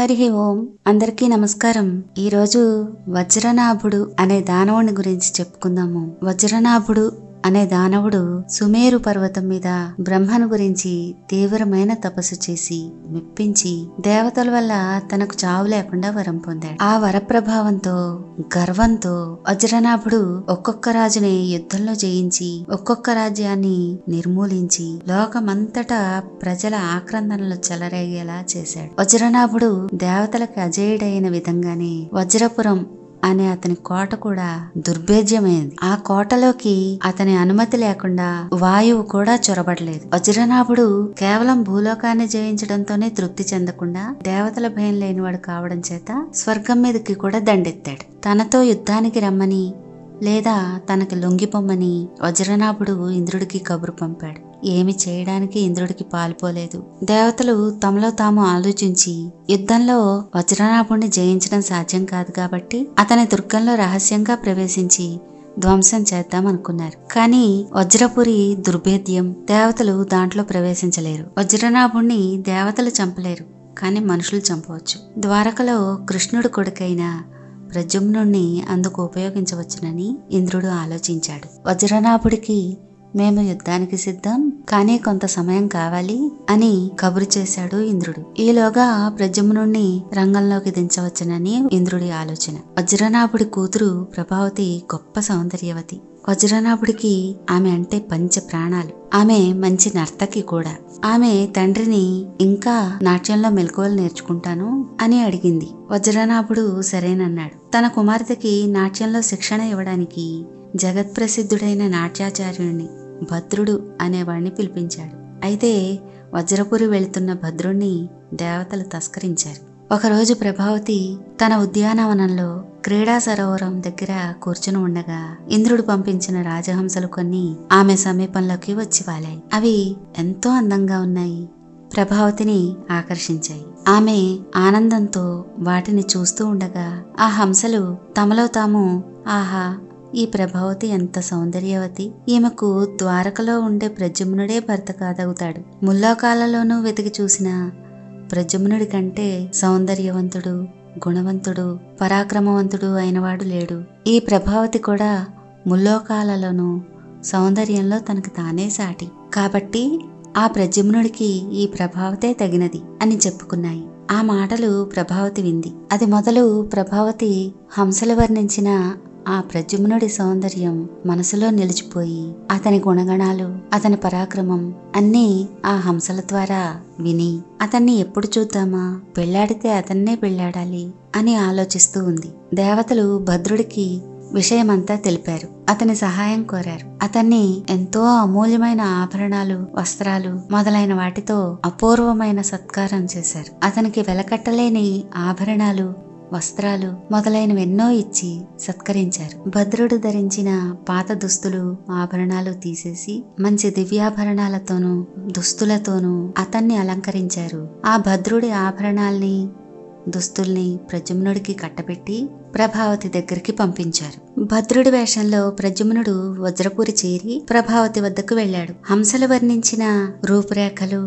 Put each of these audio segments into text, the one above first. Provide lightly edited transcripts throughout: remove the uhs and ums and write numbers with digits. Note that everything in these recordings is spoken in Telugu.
హరి ఓం. అందరికీ నమస్కారం. ఈరోజు వజ్రనాభుడు అనే దానవుని గురించి చెప్పుకుందాము. వజ్రనాభుడు అనే దానవుడు సుమేరు పర్వతం మీద బ్రహ్మను గురించి తీవ్రమైన తపస్సు చేసి మెప్పించి దేవతల వల్ల తనకు చావు లేకుండా వరం పొందాడు. ఆ వర ప్రభావంతో గర్వంతో వజ్రనాభుడు ఒక్కొక్క రాజుని యుద్ధంలో జయించి ఒక్కొక్క రాజ్యాన్ని నిర్మూలించి లోకమంతటా ప్రజల ఆక్రందనలు చెలరేగేలా చేశాడు. వజ్రనాభుడు దేవతలకు అజేయుడైన విధంగానే వజ్రపురం అనే అతని కోట కూడా దుర్భేద్యమైంది. ఆ కోటలోకి అతని అనుమతి లేకుండా వాయువు కూడా చొరబడలేదు. వజ్రనాభుడు కేవలం భూలోకాన్ని జయించడంతోనే తృప్తి చెందకుండా దేవతల భయం లేనివాడు కావడం చేత స్వర్గం మీదకి కూడా దండెత్తాడు. తనతో యుద్ధానికి రమ్మని లేదా తనకి లొంగిపోమ్మని వజ్రనాభుడు ఇంద్రుడికి కబురు పంపాడు. ఏమి చేయడానికి ఇంద్రుడికి పాలుపోలేదు. దేవతలు తమలో తాము ఆలోచించి యుద్ధంలో వజ్రనాభుడిని జయించడం సాధ్యం కాదు కాబట్టి అతని దుర్గంలో రహస్యంగా ప్రవేశించి ధ్వంసం చేద్దామనుకున్నారు. కానీ వజ్రపురి దుర్భేద్యం, దేవతలు దాంట్లో ప్రవేశించలేరు. వజ్రనాభుడిని దేవతలు చంపలేరు, కానీ మనుషులు చంపవచ్చు. ద్వారకలో కృష్ణుడు కొడుకైన ప్రద్యుమ్నుణ్ణి అందుకు ఉపయోగించవచ్చునని ఇంద్రుడు ఆలోచించాడు. వజ్రనాభుడికి మేము యుద్ధానికి సిద్ధం, కానీ కొంత సమయం కావాలి అని కబురు చేశాడు ఇంద్రుడు. ఈలోగా ప్రద్యుమ్నుణ్ణి రంగంలోకి దించవచ్చునని ఇంద్రుడి ఆలోచన. వజ్రనాభుడి కూతురు ప్రభావతి గొప్ప సౌందర్యవతి. వజ్రనాభుడికి ఆమె అంటే పంచ ప్రాణాలు. ఆమె మంచి నర్తకి కూడా. ఆమె తండ్రిని ఇంకా నాట్యంలో మెలకువలు నేర్చుకుంటాను అని అడిగింది. వజ్రనాభుడు సరేనన్నాడు. తన కుమార్తెకి నాట్యంలో శిక్షణ ఇవ్వడానికి జగత్ప్రసిద్ధుడైన నాట్యాచార్యుడిని భద్రుడు అనేవాడిని పిలిపించాడు. అయితే వజ్రపురి వెళుతున్న భద్రుణ్ణి దేవతలు తస్కరించారు. ఒకరోజు ప్రభావతి తన ఉద్యానవనంలో క్రీడా సరోవరం దగ్గర కూర్చుని ఉండగా ఇంద్రుడు పంపించిన రాజహంసలు కొన్ని ఆమె సమీపంలోకి వచ్చి వాలాయి. అవి ఎంతో అందంగా ఉన్నాయి, ప్రభావతిని ఆకర్షించాయి. ఆమె ఆనందంతో వాటిని చూస్తూ ఉండగా ఆ హంసలు తమలో తాము, ఆహా, ఈ ప్రభావతి ఎంత సౌందర్యవతి, ఈమెకు ద్వారకలో ఉండే ప్రద్యుమ్నుడే భర్త కాదవుతాడు. ముల్లోకాలలోనూ వెతికి చూసిన ప్రద్యుమ్నుడి కంటే సౌందర్యవంతుడు, గుణవంతుడు, పరాక్రమవంతుడు అయినవాడు లేడు. ఈ ప్రభావతి కూడా ముల్లోకాలలోనూ సౌందర్యంలో తనకు తానే సాటి. కాబట్టి ఆ ప్రద్యుమ్నుడికి ఈ ప్రభావతే తగినది అని చెప్పుకున్నాయి. ఆ మాటలు ప్రభావతి వింది. అది మొదలు ప్రభావతి హంసలు వర్ణించిన ఆ ప్రద్యుమ్నుడి సౌందర్యం మనసులో నిలిచిపోయి అతని గుణగణాలు, అతని పరాక్రమం అన్నీ ఆ హంసల ద్వారా విని అతన్ని ఎప్పుడు చూద్దామా, పెళ్లాడితే అతన్నే పెళ్లాడాలి అని ఆలోచిస్తూ ఉంది. దేవతలు భద్రుడికి విషయమంతా తెలిపారు. అతని సహాయం కోరారు. అతన్ని ఎంతో అమూల్యమైన ఆభరణాలు, వస్త్రాలు మొదలైన వాటితో అపూర్వమైన సత్కారం చేశారు. అతనికి వెలకట్టలేని ఆభరణాలు, వస్త్రాలు మొదలైనవెన్నో ఇచ్చి సత్కరించారు. భద్రుడు ధరించిన పాత దుస్తులు, ఆభరణాలు తీసేసి మంచి దివ్యాభరణాలతోనూ దుస్తులతోనూ అతన్ని అలంకరించారు. ఆ భద్రుడి ఆభరణాల్ని, దుస్తుల్ని ప్రద్యుమ్నుడికి కట్టబెట్టి ప్రభావతి దగ్గరికి పంపించారు. భద్రుడి వేషంలో ప్రద్యుమ్నుడు వజ్రపురి చేరి ప్రభావతి వద్దకు వెళ్ళాడు. హంసలు వర్ణించిన రూపురేఖలు,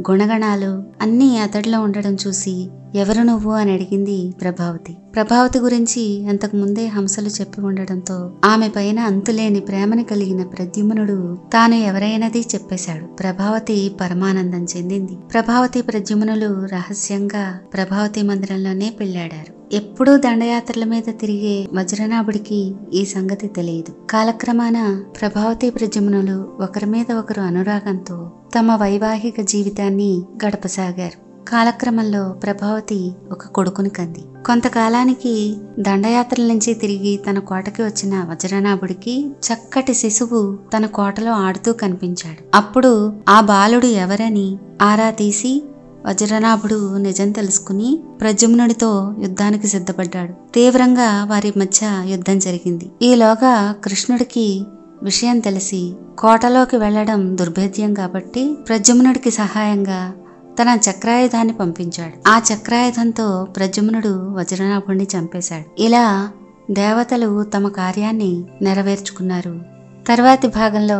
గుణగణాలు అన్నీ అతడిలో ఉండడం చూసి ఎవరు నువ్వు అని అడిగింది ప్రభావతి. ప్రభావతి గురించి అంతకు ముందే హంసలు చెప్పి ఉండడంతో ఆమె పైన అంతులేని ప్రేమని కలిగిన ప్రద్యుమ్నుడు తాను ఎవరైనది చెప్పేశాడు. ప్రభావతి పరమానందం చెందింది. ప్రభావతి ప్రద్యుమ్నులు రహస్యంగా ప్రభావతి మందిరంలోనే పెళ్లాడారు. ఎప్పుడూ దండయాత్రల మీద తిరిగే వజ్రనాభుడికి ఈ సంగతి తెలియదు. కాలక్రమాన ప్రభావతి ప్రద్యుమ్నులు ఒకరి మీద ఒకరు అనురాగంతో తమ వైవాహిక జీవితాన్ని గడపసాగారు. కాలక్రమంలో ప్రభావతి ఒక కొడుకుని కంది. కొంతకాలానికి దండయాత్రల నుంచి తిరిగి తన కోటకి వచ్చిన వజ్రనాభుడికి చక్కటి శిశువు తన కోటలో ఆడుతూ కనిపించాడు. అప్పుడు ఆ బాలుడు ఎవరని ఆరా తీసి వజ్రనాభుడు నిజం తెలుసుకుని ప్రద్యుమ్నుడితో యుద్ధానికి సిద్ధపడ్డాడు. తీవ్రంగా వారి మధ్య యుద్ధం జరిగింది. ఈలోగా కృష్ణుడికి విషయం తెలిసి కోటలోకి వెళ్లడం దుర్భేద్యం కాబట్టి ప్రద్యుమ్నుడికి సహాయంగా తన చక్రాయుధాన్ని పంపించాడు. ఆ చక్రాయుధంతో ప్రద్యుమ్నుడు వజ్రనాభుడిని చంపేశాడు. ఇలా దేవతలు తమ కార్యాన్ని నెరవేర్చుకున్నారు. తర్వాతి భాగంలో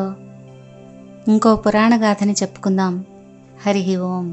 ఇంకో పురాణ గాథని చెప్పుకుందాం. హరి ఓం.